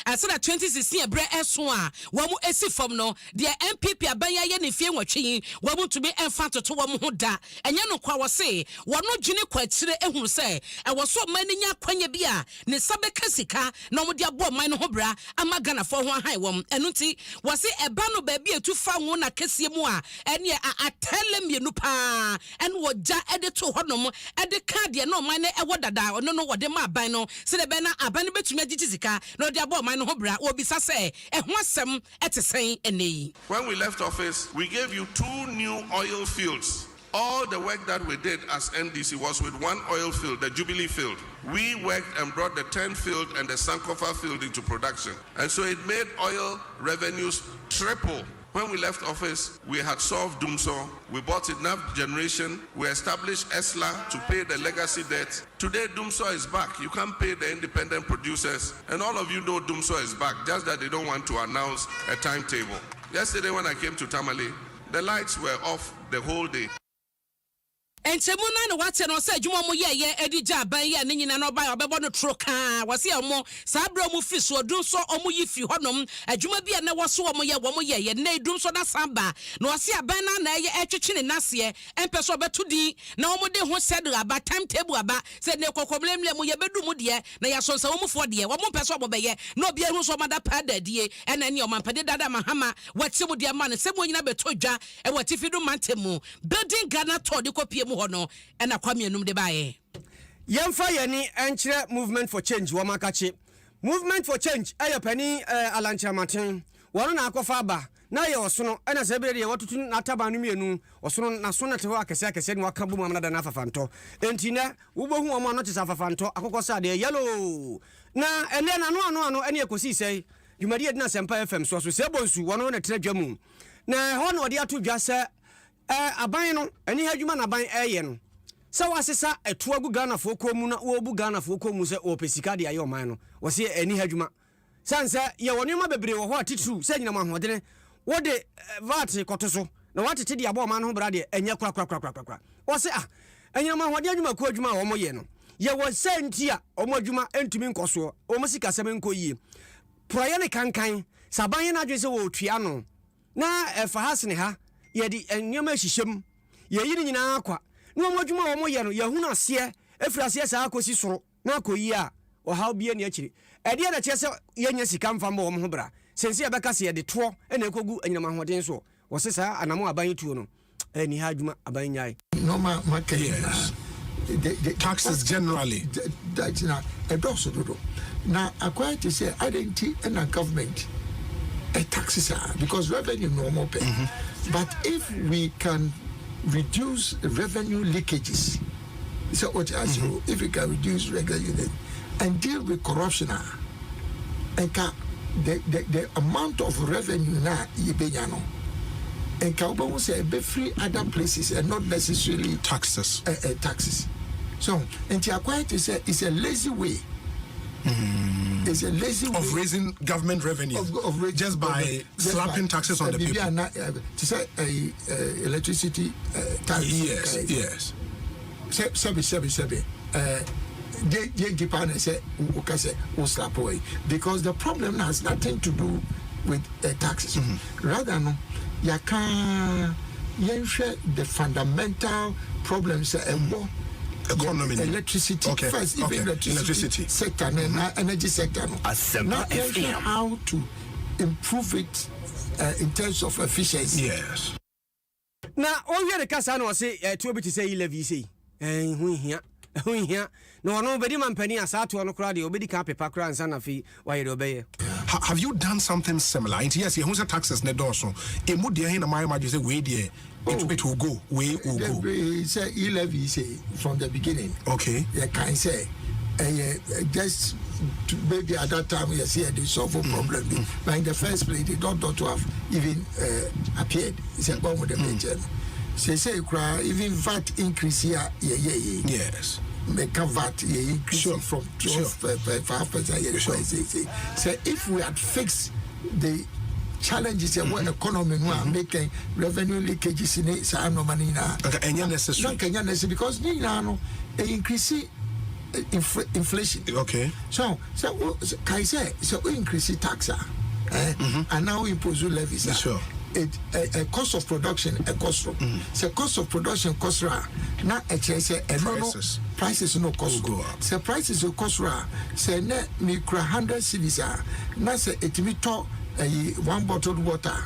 I said 2016 bre eswa, wamu esi from no, the MPP abanya ye ni fie watching, wamu to be enfant to wamu da, and yano kwa say, wano jini kwa chile ehun say, I was so many nya kwanye bia, ne sabe kasika, no mudia bo mine hobra, amagana for one high one, and unti, was it a bano baby to found one a Kasiebo, and yeah, I tell him you nupa, and what ja edit to honum, at the card, no mine a wadada, no what de ma ban no se de be na aban betumi agiti sika no de abo man no hobra obisa se ho asem etesen enei. When we left office, we gave you 2 new oil fields. All the work that we did as NDC was with one oil field, the Jubilee field. We worked and brought the 10 field and the Sankofa field into production. And so it made oil revenues triple. When we left office, we had solved Dumso, we bought enough generation, we established ESLA to pay the legacy debt. Today, Dumso is back. You can't pay the independent producers. And all of you know Dumso is back, just that they don't want to announce a timetable. Yesterday when I came to Tamale, the lights were off the whole day. And Semuna no wate no say dwuma mo ye edija ban ye ne nyina no ba obebo no troka wase omo sabra mo fi so dun so omo yi fi honom adwuma bia na woso omo ye na dun so na samba no wase aban na ye etwetwe ne nase empe so beto din na omo de ho said aba timetable aba said ne kokomlemle mo ye bedu mu de na ya sonsa omo fo de omo pe so obo ye na obi ehun so mada pa da die ena ne omo pade dada Mahama wate mu de ma ne semo nyina beto dwa e wati fi do mantemu building Ghana to de kopie hono ena kwame enum de bae yemfa yani enkyere movement for change wo makache movement for change ayopani alancha maten wono na akofa ba na ye osono ena sebere de watutu na tabanu mienu osono na so na te ho akese ni waka bu mamna da na afafanto entina ubohu omo no tisa afafanto akokosa de yellow na ene na no ene ekosi sei jumadi edina sempa FM so sebonsu wono na tredwamu na ho na ode ato dwa se aban no eni hadwuma na ban eye no So wasesa etu agu Ghana for komu na wo bu Ghana for komu se o pesika de ayo man no wo se ani hadwuma sanse ye wonema bebre wo ho atitu se nyina mahodene wo de vat kotoso na watete de abo man ho bra de enye kra wo se enyina mahode adwuma ko adwuma wo mo ye no ye wo se ntia o mo adwuma entumi nkoso o mo sika seme nko yie proye ne kankan saban na adwe se wo tua no na efa hasne ha ye di enyama hihiem ye yiri nyina akwa no mo adwuma wo mo ye no ye hu na se efra se sa akosi soro na akoyi a o ha obie ne akiri ede na chese ye nya sika mfa mo ho bra sense ye beka se ye de to na ekogu enyina mahoden so wo se sa anamo aban tuo no ni ha adwuma aban nyai normal market. Yes. The taxes generally. That's now a dosso. Now, according to say identity and a government, taxes are because revenue normal pay. But if we can reduce revenue leakages, so what I say, if we can reduce revenue and deal with corruption, and the amount of revenue now, and Kauba say be free other places and not necessarily taxes. Taxes. So, and to acquire to say it's a lazy way. It's a lazy way of raising government revenue just by slapping taxes on the people. To say electricity tax. Yes. Sebi. The partner say slap away because the problem has nothing to do with taxes. Rather, no. You can the fundamental problems economy, electricity first, even electricity sector and energy sector. Now, how to improve it in terms of efficiency. Yes. Now, all the casa no say to be to say levy say who here. No, nobody man penny as out to an crowd, obedi can paper crans and a fee while you obey. Have you done something similar? Yes, you have taxes net also. A mood in a my say way there. It will go. Way will go. Say levy say from the beginning. Okay. You can say just maybe at that time you see they solve a problem. But in the first place they don't to have even appeared. It's a bomb with the major. Say even VAT increase here. Yes. Make a VAT increase from 5%. So if we had fixed the challenges in the economy, making revenue leakages in it, so no money now. Necessary because we now increase inflation. Okay. So can I say so we increase tax, and now we impose levies. Sure. A cost of production, a cost. So cost of production cost now prices no cost go up. So prices will cost say ne micro 100 cedis now say it me to one bottled water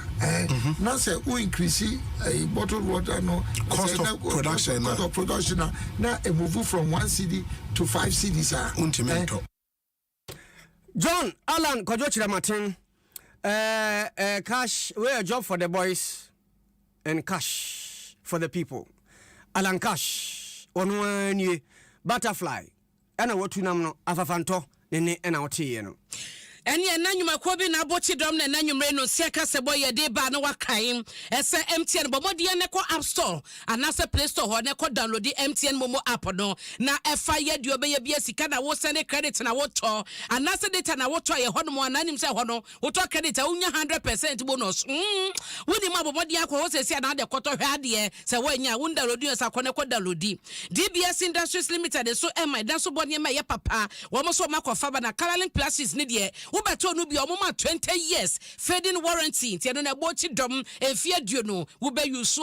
now say we increase a bottled water no cost of production now a move from 1 cedi to 5 cedis John Alan Kojochira Martin cash, we're a job for the boys and cash for the people. Alan Cash, on 1 year, butterfly, and a what to know, Afafanto, and our tea. Eni enanyuma kobi na bochi dom na enanyumre no siaka sebo ye de ba na wakaim ese MTN bomodi ne ko App Store anase Play Store ho ne ko download the MTN Momo app no na efa ye de obeye bia sika na wo send credit na wo to anase data na wo to ye ho no mo ananim se ho no wo to credit a unya 100% bonus woni ma bomodi akọ wo sesi na de koto hwe ade se wo nya wo download yo sa ko ne ko download DBS Industries Limited so my dan so boni ma ye papa wo mo so makofa ba na Carolyn Plastics ni de Ubeto no be omoma 20 years fading warranty tiano na bochi dom efia duo no wo be yusu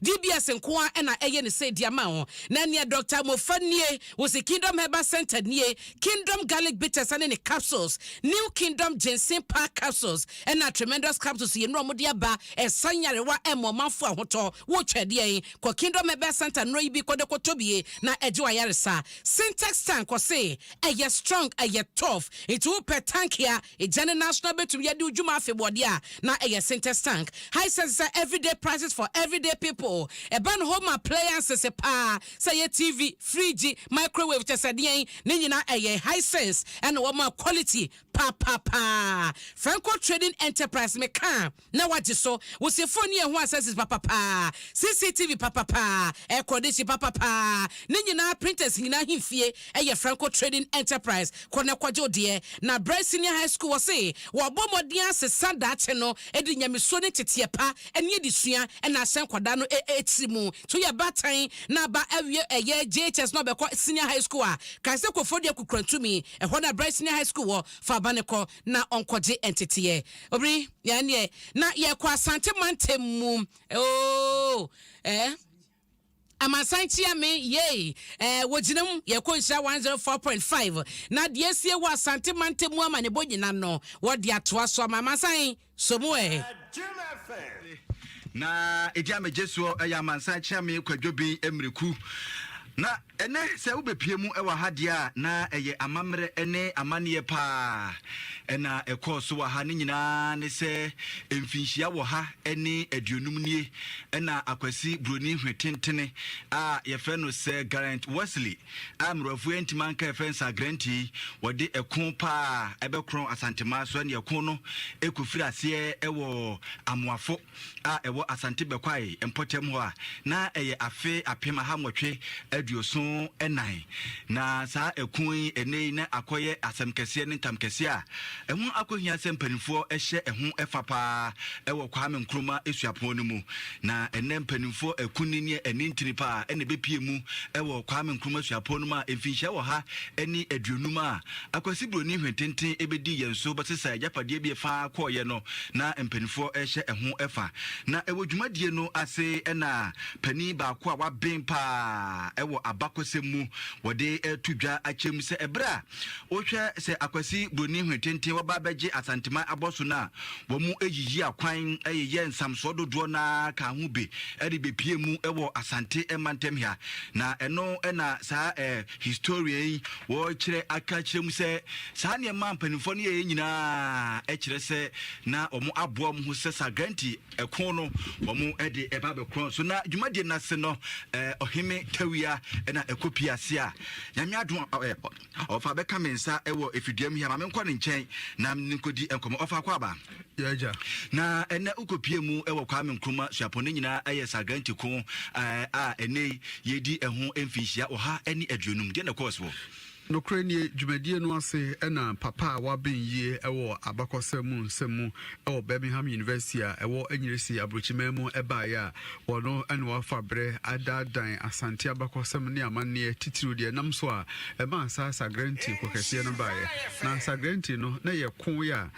DBS nko a na eye ne say dia ma ho na ne Dr. Mofanie wo se Kingdom Herbal Center nie Kingdom Garlic Bitters and ne capsules New Kingdom Ginseng Park capsules and na tremendous capsules ye no mo dia ba esanyarewa emomanfo ahoto wo twede ko Kingdom Herbal Center no ibi ko de ko tobie na eje wa yaresa syntax tank ko say eye strong eye tough It will per tank here, a general national betum yadu juma febodia, na a center tank. High sense everyday prices for everyday people. A ban home appliances a pa, say a TV, fridge, microwave, tesadian, nina a high sense and one more quality. Pa. Franco Trading Enterprise me can. Now what you saw was your phone here who says papa. CCTV papa. Air condition papa. Nina printers hina himfie a Franco Trading Enterprise. Kona kwajo dear. Na Bryce Senior High School was say, Wabomo dia se sada cheno, edi nyamisone tetiepa, and ye disuya, and Asan Quadano etsimu. To your batain, na ba a year JHS no be Senior High School. Kaseko Fodia could crunch to me, and when a Bryce Senior High School for Baneko na onkoje entity. Obri, yanye, na ye kwa sante mantemu. Oh, Amasantia me ye wojinam ye konsha 104.5 na die sie wa sante mantemu amane bonyina no wo de atoa so amasan so mu na ejame jesuo ayamansantia me kwadwobi emriku na ene se wo bepie mu ewa hadia na eye amamre ene amane pa ena ekoso wa ha ne nyina ne se emfinhia wo ha ene aduonum nie ena akwasi broni hwetentene a ye fe no se Grant Wesley amrofu entimanka fensa granti wode ekon pa ebekron asantema so ne ekon no ekofiri ase ewo amoafo a ewo asante bekwai empotem ho a na eye afe apema ha nwotwe aduoson enan na saa ekun ene na akoye asemkese ne ntamkese a ehun akohia sempanifo ehye ehun efapa ewo kwame nkroma esuapon no mu na ene mpanifo ekuni ne enintini pa ene bepie mu ewo kwame nkroma esuapon no ma emfinhia wo ha eni aduonum a akwasi broni hwetenten ebedi yenso botesa ajapade bie fa koye no na mpanifo ehye ehun efa na ewo dwumadie no ase ena pani ba ko a waben pa ewo abakosemu wode tudwa achem se ebra ohwe se akwasi broni hwetenten waba beje asantema aboso na wo mu eyiyi akwan eyeye nsamso dodo na ka ho be eri bepie mu ewo asante emantem ha na eno ena saa historian wo kire aka kire mu se saa ne mampanifo ne ye nyina kire se na omo abo mu se sagranti ekon no omo ede eba be kron so na dwumade na se no ohime tawia ena ekopia se a nyame adon ofa be kamensa ewo efidiam hia ma menkwa ne nchen na nkodi enkomo ofa kwa ba yaja na ene ukopie mu ewo kwa menkroma suapone nyina eye sagranti ko a ene yedi eho emfinhia oha eni aduonum de na course wo no kranie dwumadie no ase ena papa wa benye ewo abakosemu nsemu ewo Birmingham University ewo enyiresi abrochimemu eba ya wono ene wa fabre adadan asante abakosemu ne amane titiru de nam so a eba sa grant kokese no bae na sa grant no na ye kon ya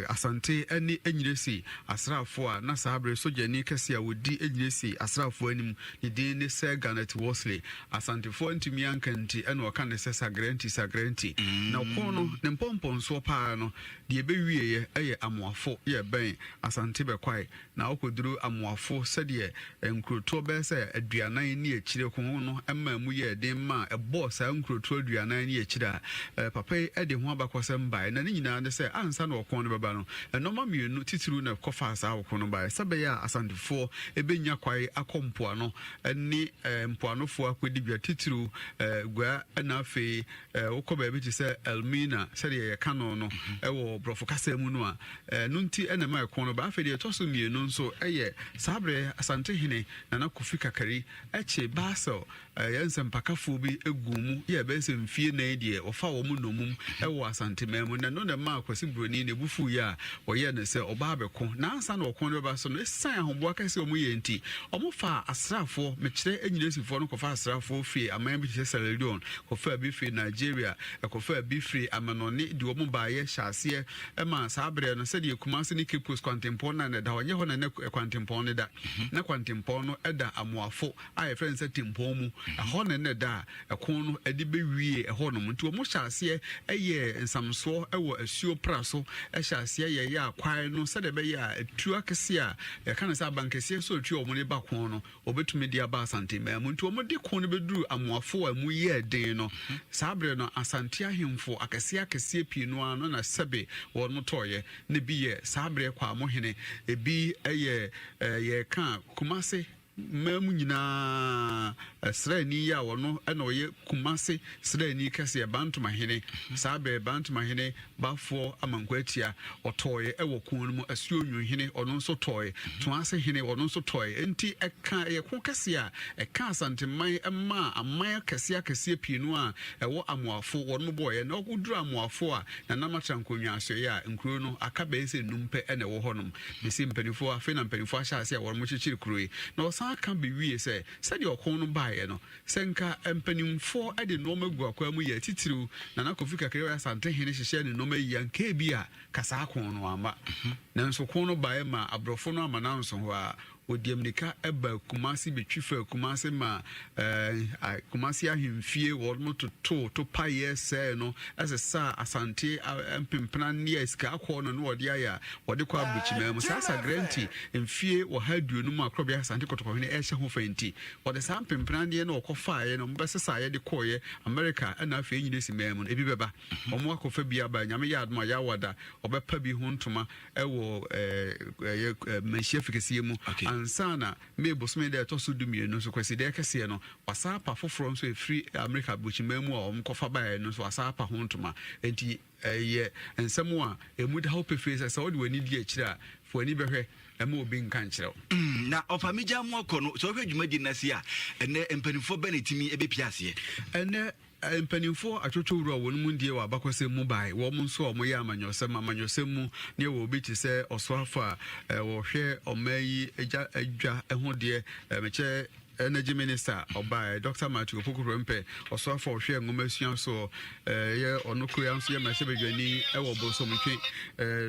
asante ene enyiresi asrafo a na sabre sojani kese a wodi enyiresi asrafo anim ne din ne Sir Garnet Wesley asante fo ntimi ankanti ene waka ne sagranti na kono ne mpompon so pa no de bewie ye amoafo ye ben asante bekwai na okoduru amoafo sede nkroto be se aduanan ni akire ko no emma mu ye den ma ebo sa nkroto aduanan ni akire papa e de ho abakosem bai na nyina ne se ansa na okon no beba no enoma mienu titiru na kofa sa okon no bai sebe ya asantefo ebenya kwai akompoa no ni mpoanofo akodi bia titiru gwa na fe ukoba bi ti se Elmina se de ye kano no ewo brofo kasa mu no a nunti enema ekon no ba fe de toso mienu nso eye sabre asante hene na Kofi Kakari eche Basel yensem pakafo bi egumu ye be se mfie na de ofa wo mu nomum ewo asante memu na no na ma Kwasi broni ne bufu ya woye ne se oba abeko na ansa na okon no ba so no esan ahombo akase omu ye nti omu fa asrafo mekire enyiresifoɔ no kofa asrafo fie aman bi se Sierra Leone kofa bi fie Nigeria kofa bi fie amanoni di omu ba ye hyase ema sabre no se de Kumasi ni Kipos kwantempon na da onye ho na kwantempon ne da na kwantempon no eda amoafo a ye friend se tempon mu ho ne da ekon no edi bewie ho no nti omu hyase eye nsamso ewo asuo praso hyase ye ya kwai no se de be ya etu akese a ye kan se abankese so etu omu ne ba kon no obetumi dia ba asante ma mu nti omu de kon no beduru amoafo a mu ye den no sa sabre no asante ahemfo akese pii no ano na sebe won mo toye ne bi ye sabre kwa mo hene ebi ye ka kumase mamu nyina srani ya wono na oye kumase srani kase bantuma hene sabe bantuma hene bafo amankwatia otoye ewo kun mu asuo nyu hene ono nso toye to ase hene ono nso toye enti eka ye ko kase a eka santeman ma aman kase pii no a ewo amoafo wono boye na okuduru amoafo a na namatra nkonwa asoye a nkuro no aka be se numpe na ewo honom esi mpanifo afi na mpanifo ahya ase a wono chichiri kuroi na aka be wie say said your kono bae no senka empanimfo ade no magu akwa mu ye titiru na na kofi kakere ya sante hene hihye ne no mayi anka bia kasa kono ama nanso kono bae ma abrofo no ama nanso ho a odiemnika eba kumasi betwifa kumasi ma kumasi ahemfie wodmo to paye se no asesa asante empempena ne iska akọ no wode aya wode kwa abuchima mu sasa granti emfie wo haduonu mu akrobia asante kotoko ne ehye ho fanti wode sa empempena ne no okofa ye no mbesesa ye de koye America na afi enyine simemu ebi beba omo akofa bia ba nyame ya adoma ya wada obepa bi ho ntoma ewo manhia fikese mu ansana me bosme de to so dumie no so kwesi de kese no wasapa foforo so free America buchimemu a omkofa bae no so wasapa ho ntoma enti ye ensemu a emu da hope face so de wani di akira fo ani behwe ema obi nka nkyerɛw na ofamija mu akɔ no so hwɛ dwumadi nase a ene empanifo benetimi ebepiase ene empanifo atwotwowura wonu mu ndie wa abakɔsɛ mu bae wo mu nso omo yɛ amanyɔsɛm mu ne wo obi ti sɛ ɔsoafa wo hwɛ ɔmayi adwa ɛho de mekyɛ Energy Minister Obai Dr. Matthew Pokurempe also for share ngomasuan so ye onokura nso ye mahebedwani ewo bosomtwe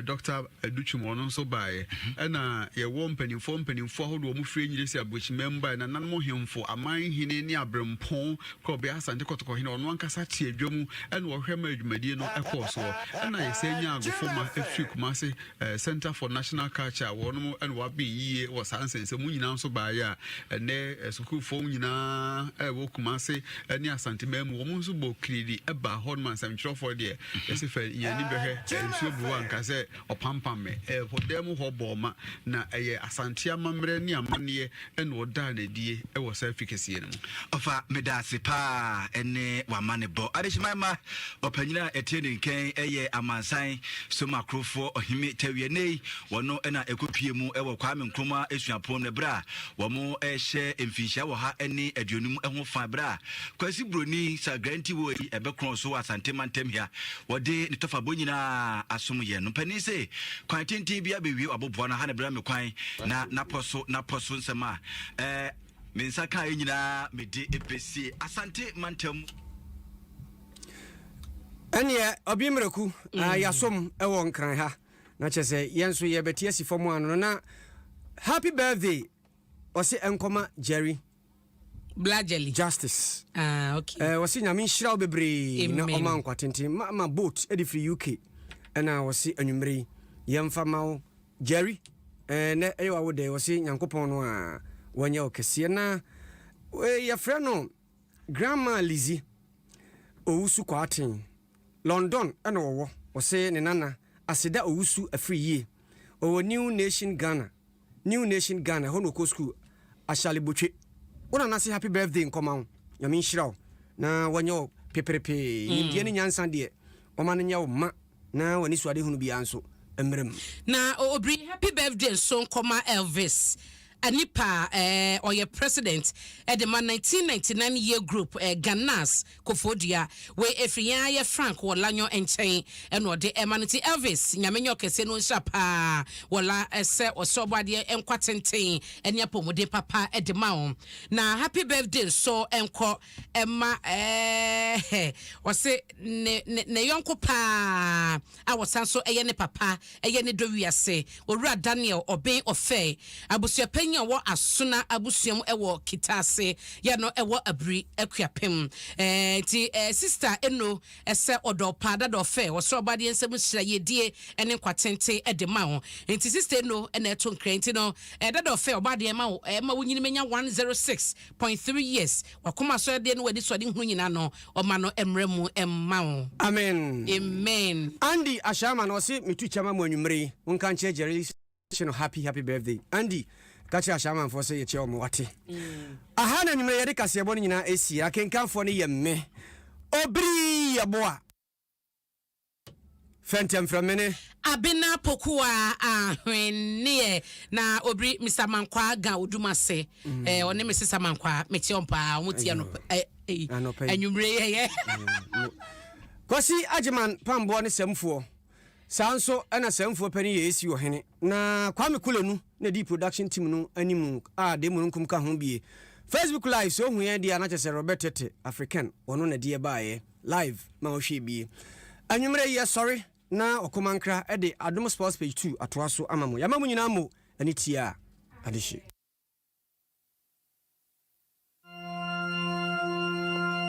Dr. Educhimo no so bae na ye wo mpanimfo hodo mu frɛ nyiresi abochi member na nanmo hemfo aman hine ne abrempon ko be asante kotoko hine ono ankasa tie adwamu na wo hwɛ ma adwumadie no ekoso na ye senya agofoma afri kumase Center for National Culture wono na wa be yie wo sansense mu nyina nso bae a ne school for nyina wo kumase ne asantemam wo nso bo kridi eba hodman samtro for there yesifa yani behwe nsuo bu anka se opampam me hodem hoboma na asante amamre ne amane ene oda na die wo safikese no ofa medase pa ene wamane bo adeshimama opanyina etene nken amansan so makrofo ohime tawienei wono na ekopie mu wo kwame nkroma esuapon ne bra wo mo ehye emfihia wo ha ene aduonum ho fa bra kwasi broni sa guarantee wo ebekron so asante mantem hia wode ne tofa bonyina asom ye no pani se kwan tenten bia bewie abobo na ha ne bra me kwan na naposo nsema mensa ka nyina mede epesi asante mantem ene obimreku yasom ewo nkran ha na chese yenso ye betie sifomu ano na happy birthday osi enkoma Jerry Blajeli Justice okay wasi nyame nhyira bebre na oma nkwatenten ma boat edifri UK na wasi anwumre yemfa mawo Jerry na ewa wo de wasi nyankopon no a wanya okese na ya frɛ no grandma Lizzie owusu kwaten London na wo wasi ne nana aseda owusu afriye o New Nation Ghana hono ko school ashale botwe wona na say happy birthday nkoma nyame nhyiraw na wanyo peperepe indie ne nyansa de o ma nya wo ma na wani suade hunu bia nso emrem na obri happy birthday so nkoma Elvis Anipa oye president the man 1999 year group Ganas Kofodia we efriya ye Frank Wolanyo enchen eno de emanity Elvis nyamenyo kese no nshapa wala ese osobade enkwatenten ene apomode papa de mawo na happy birthday so enko ema wose ne yonko pa awosan so eye ne papa eye ne dowiase owura Daniel Oben Ofe abusuapan panyin wo asona abusuam ewo kitase ye no ewo abri akuapem ti sister eno ese odopa dado fe wo so obade nsem hira yedie ene kwatente de ma ho enti sister eno ena eto nkrenti no dado fe obade ma wo nyini menya 106.3 years wakoma so de no wadi so de hu nyina no oma no emremu emma ho. Amen. Amen. Andy Ashama no se metu chama mo anwumre wonka nche Jerry happy birthday Andy kacha Ashama for say ye che omo wate aha na anwumre ye de Kasiebo no nyina esi akenkanfo no ye me obri yaboa Fentem from mene Abena pokua ahwene na obri Mr. Mankwa ga odumase one Mrs. Mankwa meti ompa omutia no anwumre ye Kwasi Ajiman pambo ne semfo sanso ana semfo pani ye esi ohene na Kwame Kulenu na di production team no animu de mu nkum ka ho bie Facebook live so hu ye dia na chese Robert Tete African ono na die baaye live ma o hwe bie anwumre ye sorry na okomankra de Adom Sports page 2 atoa so amamo yamamu nyina mo ani tia adeshi